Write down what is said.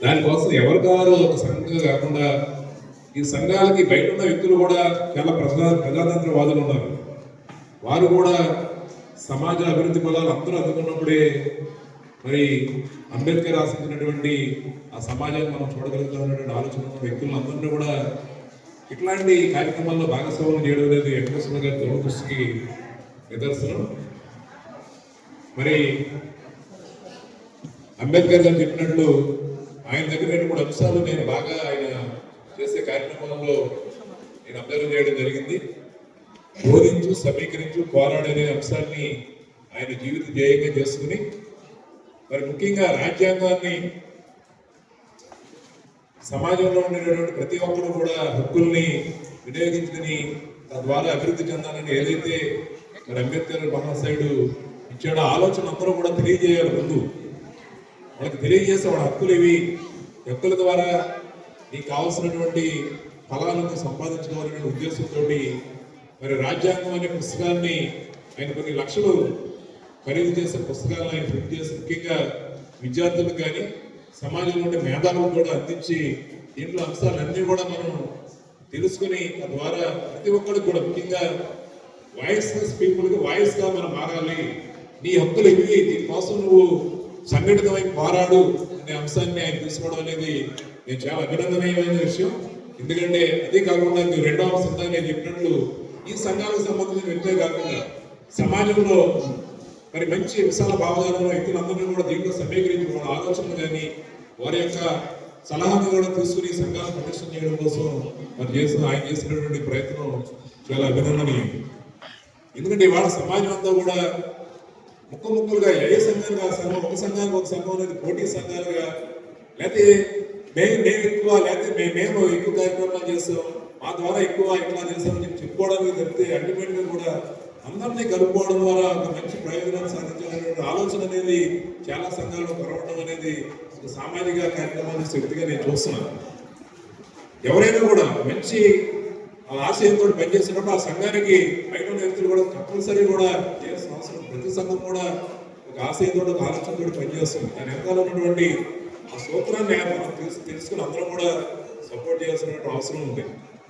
దానికోసం ఎవరి కారు ఒక సంఘంగా కాకుండా ఈ సంఘాలకి బయట ఉన్న వ్యక్తులు కూడా చాలా ప్రజాతంత్రవాదులు ఉన్నారు. వారు కూడా సమాజ అభివృద్ధి ఫలాలు అందరూ అందుకున్నప్పుడే మరి అంబేద్కర్ ఆశించినటువంటి ఆ సమాజాన్ని మనం చూడగలుగుతామన్నటువంటి ఆలోచన ఉన్న వ్యక్తులందరినీ కూడా ఇట్లాంటి కార్యక్రమాల్లో భాగస్వామ్యం చేయడం అనేది వెంకటేశ్వర గారి దృష్టికి నిదర్శనం. మరి అంబేద్కర్ గారు చెప్పినట్లు ఆయన దగ్గర 2-3 అంశాలు నేను బాగా ఆయన చేసే కార్యక్రమంలో నేను అబ్జర్వ్ చేయడం జరిగింది. బోధించు, సమీకరించు, పోరాడనే అంశాన్ని ఆయన జీవిత ధ్యేయంగా చేసుకుని మరి ముఖ్యంగా రాజ్యాంగాన్ని సమాజంలో ఉండేటటువంటి ప్రతి ఒక్కరు కూడా హక్కుల్ని వినియోగించుకుని తద్వారా అభివృద్ధి చెందాలని ఏదైతే మరి అంబేద్కర్ మహాశయుడు ఇచ్చాడో ఆలోచన అందరూ కూడా తెలియజేయాలి. ముందు వాళ్ళకి తెలియజేస్తే వాళ్ళ హక్కులు ఇవి, హక్కుల ద్వారా నీకు కావాల్సినటువంటి ఫలాలను సంపాదించుకోవాలనే ఉద్దేశంతో మరి రాజ్యాంగం అనే పుస్తకాన్ని ఆయన కొన్ని లక్షలు ఖరీదు చేసే పుస్తకాలను ఆయన ప్రింట్ చేసి ముఖ్యంగా విద్యార్థులకు కానీ సమాజంలో ఉండే మేధావులకు కూడా అందించి దీంట్లో అంశాలన్నీ కూడా మనం తెలుసుకుని తద్వారా ప్రతి ఒక్కరికి కూడా ముఖ్యంగా వాయిస్లెస్ పీపుల్కి వాయిస్గా మనం మారాలి, నీ హక్కులు ఇవి, దీనికోసం నువ్వు సంఘటితమై పోరాడు అనే అంశాన్ని ఆయన తీసుకోవడం అనేది నేను చాలా అభినందనీయమైన విషయం. ఎందుకంటే అదే కాకుండా మీరు రెండవ అంశంగా నేను చెప్పినట్లు ఈ సంఘాలకు సంబంధించిన వ్యక్తే కాకుండా సమాజంలో మరి మంచి విశాల భావజాలంలో వ్యక్తులందరినీ కూడా దీంట్లో సమీకరించి వాళ్ళ ఆలోచనలు కానీ వారి యొక్క సలహాను కూడా తీసుకుని సంఘాలను ప్రదర్శన చేయడం కోసం మరి ఆయన చేసినటువంటి ప్రయత్నం చాలా అభినందనీయం. ఎందుకంటే ఇవాళ సమాజం అంతా కూడా ముక్కలుగా ఏ సంఘంగా ఒక సంఘానికి ఒక సంఘం అనేది పోటీ సంఘాలుగా, లేకపోతే మేము ఎక్కువ, లేకపోతే మేము ఎక్కువ కార్యక్రమాలు చేస్తాం, మా ద్వారా ఎక్కువ ఇట్లా చేస్తామని చెప్పి చెప్పుకోవడానికి జరిగితే అల్టిమేట్గా కూడా అందరినీ కలుపుకోవడం ద్వారా ఒక మంచి ప్రయోజనాలు సాధించాలనే ఆలోచన అనేది చాలా సంఘాల్లో కలవడం అనేది ఒక సామాజిక కార్యక్రమాన్ని శక్తిగా నేను చూస్తున్నాను. ఎవరైనా కూడా మంచి ఆశయంతో పనిచేసినప్పుడు ఆ సంఘానికి బయట ఉన్న వ్యక్తులు కూడా తప్పనిసరి కూడా చేయాల్సిన అవసరం. ప్రతి సంఘం కూడా ఒక ఆశయంతో ఒక ఆలోచనతో పనిచేస్తుంది. దాని వెనకాల ఉన్నటువంటి ఆ సూత్రాన్ని మనం తెలుసుకుని అందరం కూడా సపోర్ట్ చేయాల్సిన అవసరం ఉంది.